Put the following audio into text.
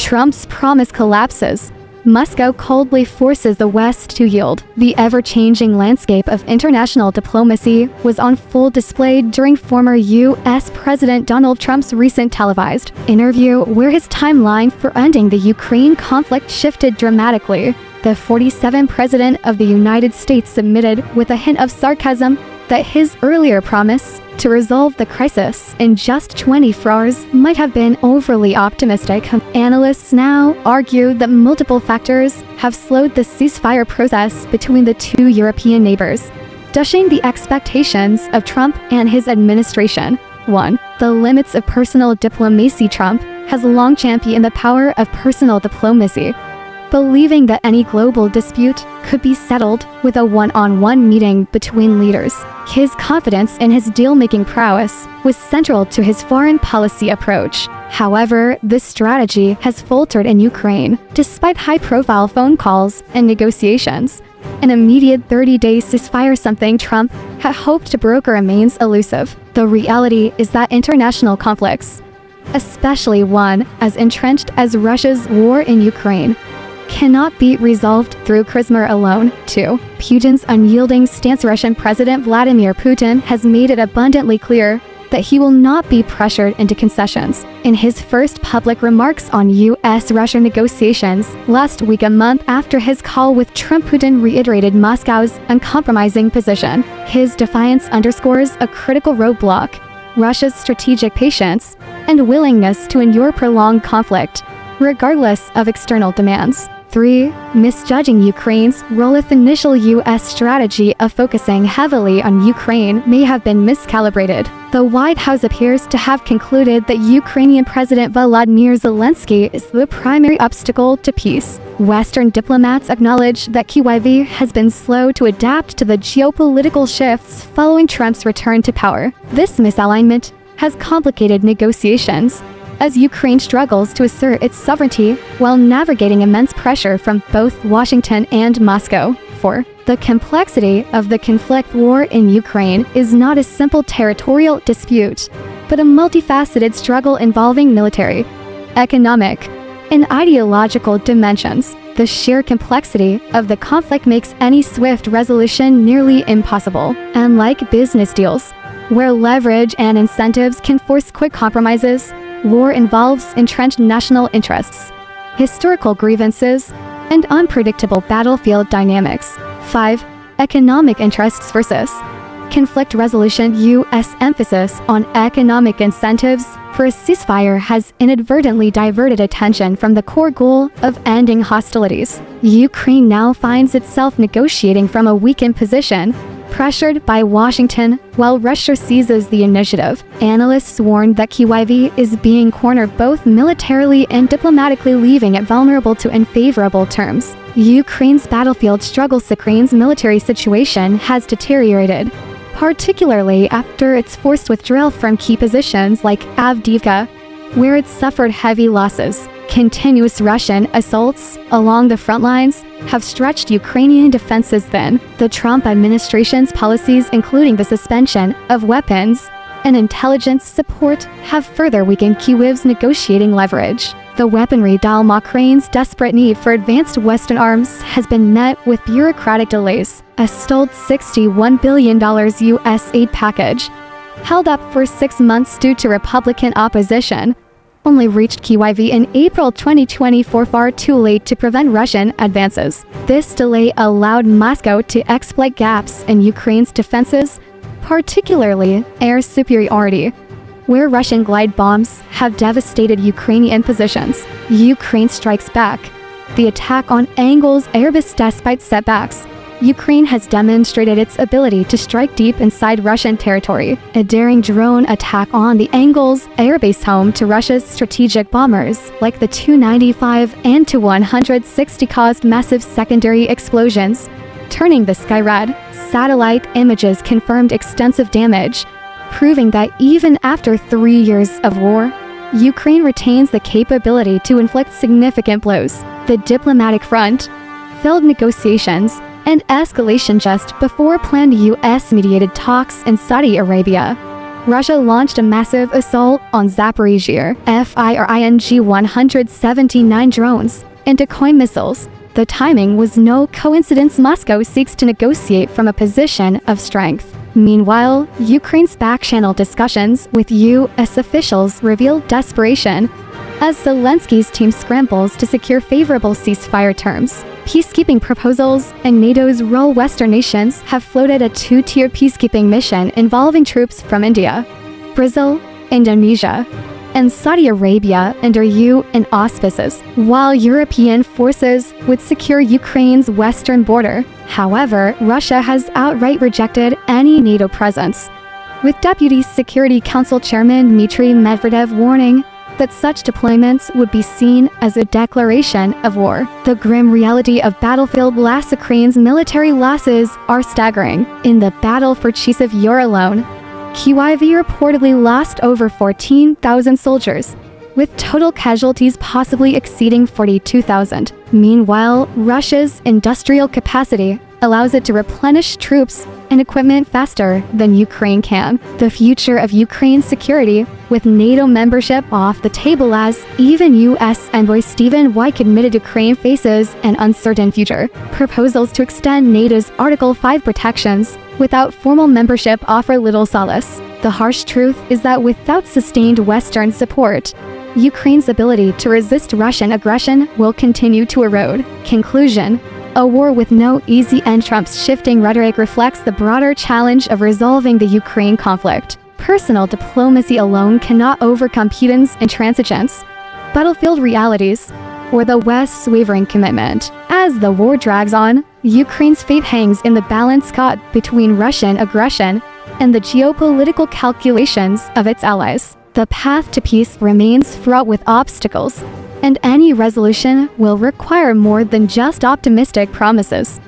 Trump's promise collapses. Moscow coldly forces the West to yield. The ever-changing landscape of international diplomacy was on full display during former U.S. President Donald Trump's recent televised interview, where his timeline for ending the Ukraine conflict shifted dramatically. The 47th President of the United States submitted with a hint of sarcasm that his earlier promise to resolve the crisis in just 24 hours might have been overly optimistic. Analysts now argue that multiple factors have slowed the ceasefire process between the two European neighbors, dashing the expectations of Trump and his administration. 1. The limits of personal diplomacy. Trump has long championed the power of personal diplomacy, believing that any global dispute could be settled with a one-on-one meeting between leaders. His confidence in his deal-making prowess was central to his foreign policy approach. However, this strategy has faltered in Ukraine, despite high-profile phone calls and negotiations. An immediate 30-day ceasefire, something Trump had hoped to broker, remains elusive. The reality is that international conflicts, especially one as entrenched as Russia's war in Ukraine, cannot be resolved through charisma alone. 2. Putin's unyielding stance. Russian President Vladimir Putin has made it abundantly clear that he will not be pressured into concessions. In his first public remarks on U.S.-Russia negotiations last week, a month after his call with Trump, Putin reiterated Moscow's uncompromising position. His defiance underscores a critical roadblock: Russia's strategic patience and willingness to endure prolonged conflict, regardless of external demands. 3. Misjudging Ukraine's role. The initial U.S. strategy of focusing heavily on Ukraine may have been miscalibrated. The White House appears to have concluded that Ukrainian President Volodymyr Zelensky is the primary obstacle to peace. Western diplomats acknowledge that Kyiv has been slow to adapt to the geopolitical shifts following Trump's return to power. This misalignment has complicated negotiations, as Ukraine struggles to assert its sovereignty while navigating immense pressure from both Washington and Moscow. 4. The complexity of the conflict. War in Ukraine is not a simple territorial dispute, but a multifaceted struggle involving military, economic, and ideological dimensions. The sheer complexity of the conflict makes any swift resolution nearly impossible. Unlike business deals, where leverage and incentives can force quick compromises, war involves entrenched national interests, historical grievances, and unpredictable battlefield dynamics. 5. Economic interests versus conflict resolution. U.S. emphasis on economic incentives for a ceasefire has inadvertently diverted attention from the core goal of ending hostilities. Ukraine now finds itself negotiating from a weakened position, pressured by Washington, while Russia seizes the initiative. Analysts warn that Kyiv is being cornered both militarily and diplomatically, leaving it vulnerable to unfavorable terms. Ukraine's battlefield struggles. Ukraine's military situation has deteriorated, particularly after its forced withdrawal from key positions like Avdiivka, where it suffered heavy losses. Continuous Russian assaults along the front lines have stretched Ukrainian defenses thin. The Trump administration's policies, including the suspension of weapons and intelligence support, have further weakened Kyiv's negotiating leverage. The weaponry deal. Ukraine's desperate need for advanced Western arms has been met with bureaucratic delays. A stalled $61 billion U.S. aid package, held up for 6 months due to Republican opposition, only reached Kyiv in April 2024, far too late to prevent Russian advances. This delay allowed Moscow to exploit gaps in Ukraine's defenses, particularly air superiority, where Russian glide bombs have devastated Ukrainian positions. Ukraine strikes back. The attack on Engels airbase. Despite setbacks, Ukraine has demonstrated its ability to strike deep inside Russian territory. A daring drone attack on the Engels airbase, home to Russia's strategic bombers like the Tu-95 and Tu-160, caused massive secondary explosions, turning the sky red. Satellite images confirmed extensive damage, proving that even after 3 years of war, Ukraine retains the capability to inflict significant blows. The diplomatic front, failed negotiations, and escalation just before planned U.S.-mediated talks in Saudi Arabia Russia launched a massive assault on Zaporizhzhia, firing 179 drones and decoy missiles. The timing was no coincidence. Moscow seeks to negotiate from a position of strength. Meanwhile, Ukraine's back-channel discussions with U.S. officials reveal desperation as Zelensky's team scrambles to secure favorable ceasefire terms. Peacekeeping proposals and NATO's role. Western nations have floated a two-tier peacekeeping mission involving troops from India, Brazil, Indonesia, and Saudi Arabia under UN auspices, while European forces would secure Ukraine's western border. However, Russia has outright rejected any NATO presence, with Deputy Security Council Chairman Dmitry Medvedev warning that such deployments would be seen as a declaration of war. The grim reality of battlefield last. Ukraine's military losses are staggering. In the battle for Chasiv alone, Kyiv reportedly lost over 14,000 soldiers, with total casualties possibly exceeding 42,000. Meanwhile, Russia's industrial capacity allows it to replenish troops and equipment faster than Ukraine can. The future of Ukraine's security, with NATO membership off the table as even U.S. Envoy Stephen Wike admitted Ukraine faces an uncertain future. Proposals to extend NATO's Article 5 protections without formal membership offer little solace. The harsh truth is that without sustained Western support, Ukraine's ability to resist Russian aggression will continue to erode. Conclusion: a war with no easy end. Trump's shifting rhetoric reflects the broader challenge of resolving the Ukraine conflict. Personal diplomacy alone cannot overcome Putin's intransigence, battlefield realities, or the West's wavering commitment. As the war drags on, Ukraine's fate hangs in the balance caught between Russian aggression and the geopolitical calculations of its allies. The path to peace remains fraught with obstacles, and any resolution will require more than just optimistic promises.